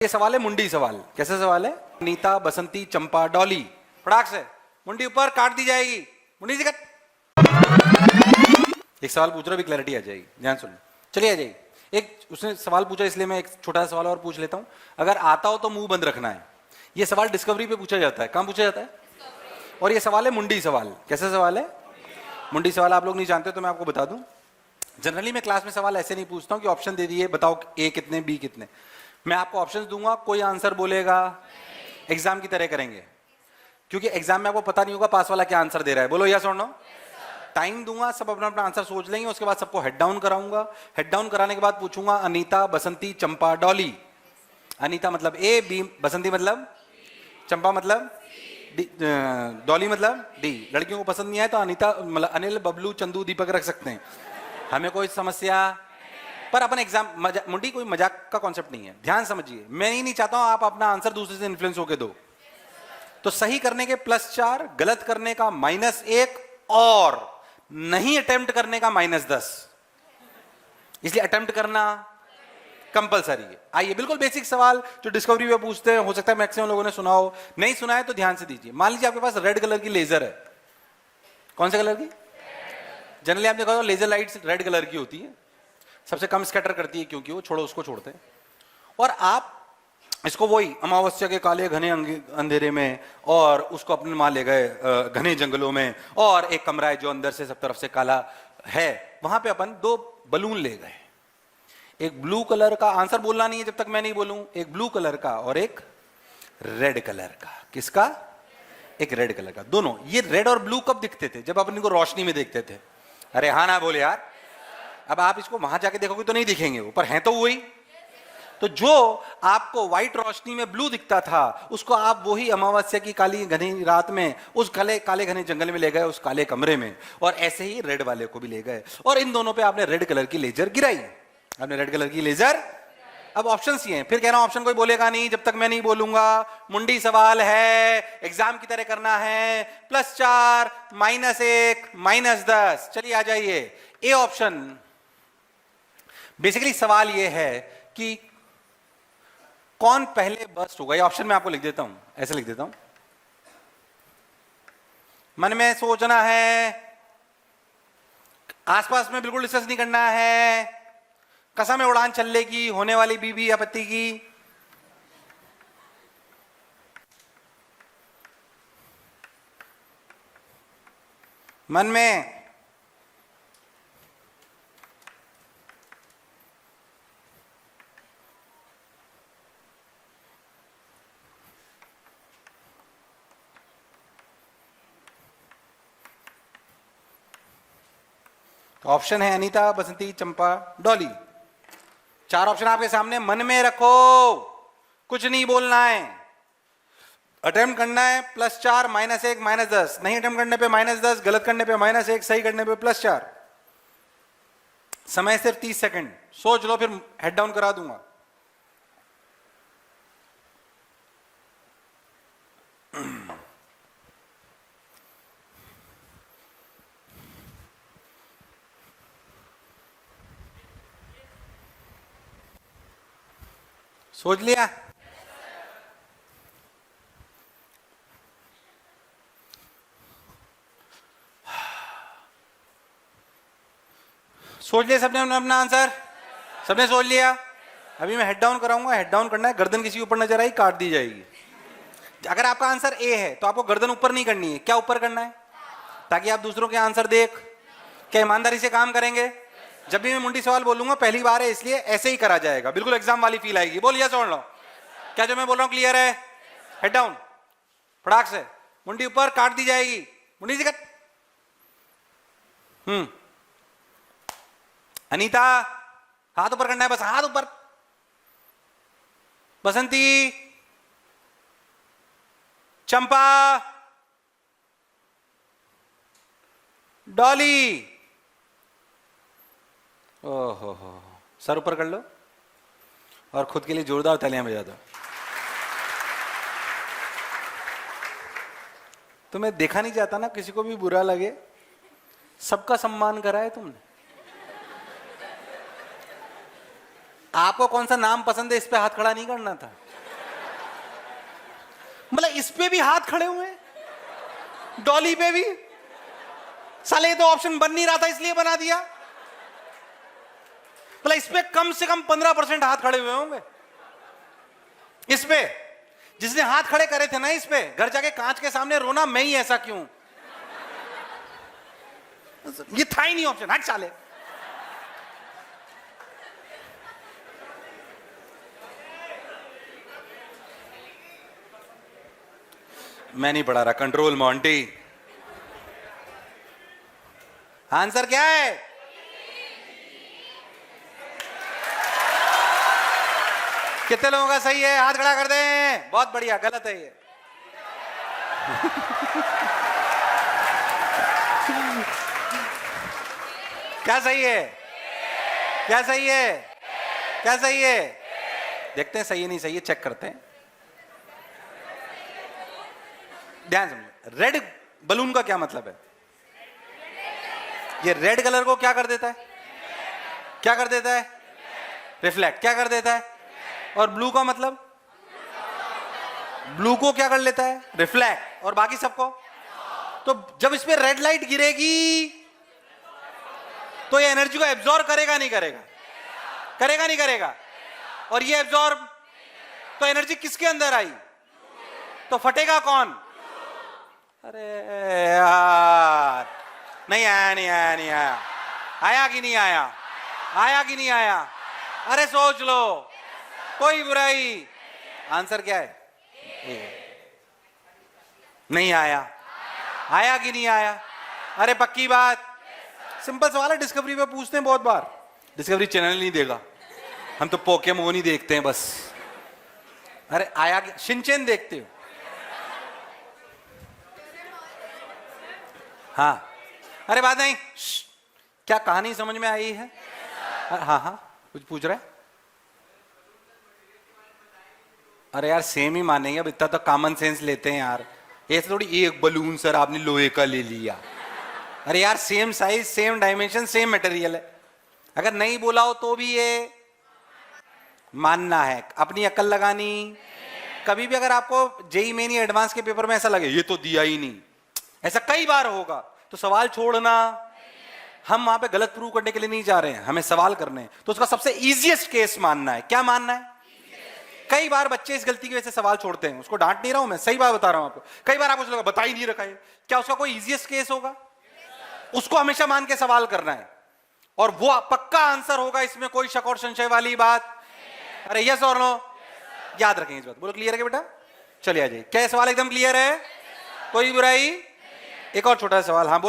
ये सवाल है मुंडी सवाल। कैसा सवाल है? नीता, बसंती, चंपा, डॉली। फटाक से मुंडी ऊपर काट दी जाएगी, मुंडी से कट। एक सवाल पूछ रहा भी क्लैरिटी आ जाएगी, ध्यान सुनो। चलिए आ जाइए। एक उसने सवाल पूछा इसलिए मैं एक छोटा सा सवाल और पूछ लेता हूं। अगर आता हो तो मुंह बंद रखना है। ये सवाल डिस्कवरी पे पूछा जाता है। कहां पूछा जाता है? और ये सवाल है मुंडी सवाल। कैसा सवाल है? मुंडी सवाल। आप लोग नहीं जानते तो मैं आपको बता दूं। जनरली मैं क्लास में सवाल ऐसे नहीं पूछता हूं कि ऑप्शन दे दिए बताओ ए कितने बी कितने। मैं आपको ऑप्शंस दूंगा, कोई आंसर बोलेगा, एग्जाम की तरह करेंगे। क्योंकि एग्जाम में आपको पता नहीं होगा पास वाला क्या आंसर दे रहा है। बोलो यस और नो। टाइम दूंगा, सब अपना अपना आंसर सोच लेंगे। उसके बाद सबको हेड डाउन कराऊंगा। हेड डाउन कराने के बाद पूछूंगा अनीता, बसंती, चंपा, डॉली। अनीता मतलब ए, बी, बसंती मतलब, चंपा मतलब डी, डॉली मतलब डी। लड़कियों को पसंद नहीं आए तो अनीता मतलब अनिल, बबलू, चंदू, दीपक रख सकते हैं, हमें कोई समस्या। पर अपन एग्जाम मुंडी कोई मजाक का कॉन्सेप्ट नहीं है, ध्यान समझिए। मैं ही नहीं चाहता हूं आप अपना आंसर दूसरे से इन्फ्लुएंस होके दो। तो सही करने के +4, गलत करने का -1 और नहीं अटेम्प्ट करने का -10। इसलिए अटेम्प्ट करना कंपलसरी है। आइए, बिल्कुल बेसिक सवाल जो डिस्कवरी में पूछते हैं, हो सकता है मैक्सिमम लोगों ने सुना हो, नहीं सुना है तो ध्यान से दीजिए। मान लीजिए आपके पास रेड कलर की लेजर है। कौन से कलर की? जनरली आप देखो लेजर लाइट्स रेड कलर की होती है, सबसे कम स्कैटर करती है क्योंकि वो छोड़ो उसको छोड़ते हैं। और आप इसको वही अमावस्या के काले घने अंधेरे में और उसको अपने मां ले गए घने जंगलों में, और एक कमरा है जो अंदर से सब तरफ से काला है, वहां पे अपन 2 बलून ले गए। एक ब्लू कलर का, आंसर बोलना नहीं है जब तक मैं नहीं बोलूं, एक ब्लू कलर का और एक रेड कलर का। किसका? एक रेड कलर का। दोनों ये रेड और ब्लू कब दिखते थे? जब अपन इनको रोशनी में देखते थे। अरे हाँ ना बोले यार। अब आप इसको वहां जाके देखोगे तो नहीं दिखेंगे, ऊपर हैं तो वही। तो जो आपको व्हाइट रोशनी में ब्लू दिखता था, उसको आप वही अमावस्या की काली घनी रात में उस काले घने जंगल में ले गए, उस काले कमरे में। और ऐसे ही रेड वाले को भी ले गए और इन दोनों पे आपने रेड कलर की लेजर गिराई। आपने रेड कलर की लेजर। अब ऑप्शंस ये हैं, फिर कह रहा हूं ऑप्शन कोई बोलेगा नहीं जब तक मैं नहीं बोलूंगा। मुंडी सवाल है, एग्जाम की तरह करना है। +4, -1, -10। चलिए आ जाइए। A option. बेसिकली सवाल यह है कि कौन पहले बस्ट होगा। ये ऑप्शन में आपको लिख देता हूं, ऐसे लिख देता हूं। मन में सोचना है, आसपास में बिल्कुल डिस्कस नहीं करना है। कसम है उड़ान चलने की, होने वाली बीबी या पति की। मन में तो ऑप्शन है अनीता, बसंती, चंपा, डॉली। 4 ऑप्शन आपके सामने, मन में रखो, कुछ नहीं बोलना है। अटेम्प्ट करना है +4, -1, -10। नहीं अटेम्प्ट करने पे -10, गलत करने पे -1, सही करने पे +4। समय सिर्फ 30 सेकंड। सोच लो, फिर हेड डाउन करा दूंगा। सोच लिया? सोच लिया सबने अपना आंसर? सबने सोच लिया? अभी मैं हेड डाउन कराऊंगा। हेड डाउन करना है, गर्दन किसी ऊपर नजर आई काट दी जाएगी। अगर आपका आंसर ए है तो आपको गर्दन ऊपर नहीं करनी है। क्या ऊपर करना है? ताकि आप दूसरों के आंसर देख। क्या ईमानदारी से काम करेंगे? जब भी मैं मुंडी सवाल बोलूंगा, पहली बार है इसलिए ऐसे ही करा जाएगा, बिल्कुल एग्जाम वाली फील आएगी। बोल यस और नो। क्या जो मैं बोल रहा हूं क्लियर है? हेड डाउन, फटाक से मुंडी ऊपर काट दी जाएगी, मुंडी से कट। अनीता, हाथ ऊपर करना है, बस हाथ ऊपर। बसंती, चंपा, डॉली। ओहो हो, सर ऊपर कर लो और खुद के लिए जोरदार तालियां बजा दो। तुम्हें देखा नहीं जाता ना, किसी को भी बुरा लगे। सबका सम्मान करा है तुमने। आपको कौन सा नाम पसंद है इस पे हाथ खड़ा नहीं करना था। मतलब इस पे भी हाथ खड़े हुए हैं, डॉली पे भी। साले तो ऑप्शन बन नहीं रहा था इसलिए बना दिया। मतलब इस पे कम से कम 15% हाथ खड़े हुए होंगे। इस पे जिसने हाथ खड़े करे थे ना, इस पे घर जाके कांच के सामने रोना, मैं ही ऐसा क्यों। ये था ही नहीं ऑप्शन, हट साले। मैं नहीं पढ़ा रहा, कंट्रोल मॉन्टी। आंसर क्या है? कितने लोगों का सही है? हाथ खड़ा कर दें। बहुत बढ़िया। गलत है ये। क्या सही है? क्या सही है? क्या सही है? देखते हैं सही है नहीं सही है, चेक करते हैं। ध्यान समझो, रेड बलून का क्या मतलब है? ये रेड कलर को क्या कर देता है? क्या कर देता है? रिफ्लेक्ट। क्या कर देता है? और ब्लू का मतलब? ब्लू को क्या कर लेता है? रिफ्लेक्ट। और बाकी सबको? तो जब इस पे रेड लाइट गिरेगी तो ये एनर्जी को एब्जॉर्ब करेगा नहीं करेगा? करेगा नहीं करेगा? और ये एब्जॉर्ब, तो एनर्जी किसके अंदर आई? तो फटेगा कौन? अरे यार, नहीं आया, नहीं आया, नहीं आया। आया कि नहीं आया? आया कि नहीं आया? अरे सोच लो, कोई बुराई। आंसर क्या है? नहीं आया। आया कि नहीं आया? अरे पक्की बात। सिंपल सवाल है, डिस्कवरी पे पूछते हैं बहुत बार। डिस्कवरी चैनल नहीं देगा, हम तो पोकेमोन ही देखते हैं बस। अरे आया कि शिनचैन देखते हो? हाँ। अरे बात नहीं, क्या कहानी समझ में आई है? हाँ हाँ, कुछ पूछ रहे हैं? अरे यार सेम ही मानेंगे, अब इतना तो कॉमन सेंस लेते हैं यार। ऐसे थोड़ी एक बलून सर आपने लोहे का ले लिया। अरे यार same size, same dimension, same material है। अगर नहीं बोला हो तो भी ये मानना है, अपनी अकल लगानी। कभी भी अगर आपको जेई मेन या एडवांस के पेपर में ऐसा लगे ये तो दिया ही नहीं, ऐसा कई बार होगा, तो सवाल छोड़ना। हम वहां पे गलत प्रूव करने के लिए नहीं जा रहे हैं, हमें सवाल करने हैं। तो उसका सबसे इजीएस्ट केस मानना है। क्या मानना है? कई बार बच्चे इस गलती की वजह से सवाल छोड़ते हैं। उसको डांट नहीं रहा हूं मैं, सही बात बता रहा हूं आपको। कई बार आपको लगा बता ही नहीं रखा है, क्या उसका कोई इजीएस्ट केस होगा? उसको हमेशा मान के सवाल करना है और वो पक्का आंसर होगा, इसमें कोई शक और संशय वाली बात। अरे यस और नो? याद रखेंगे इस बात। बोलो क्लियर है बेटा? चलिए आ जाइए। क्या सवाल एकदम क्लियर है? कोई बुराई? एक और छोटा सवाल। हाँ बोलो।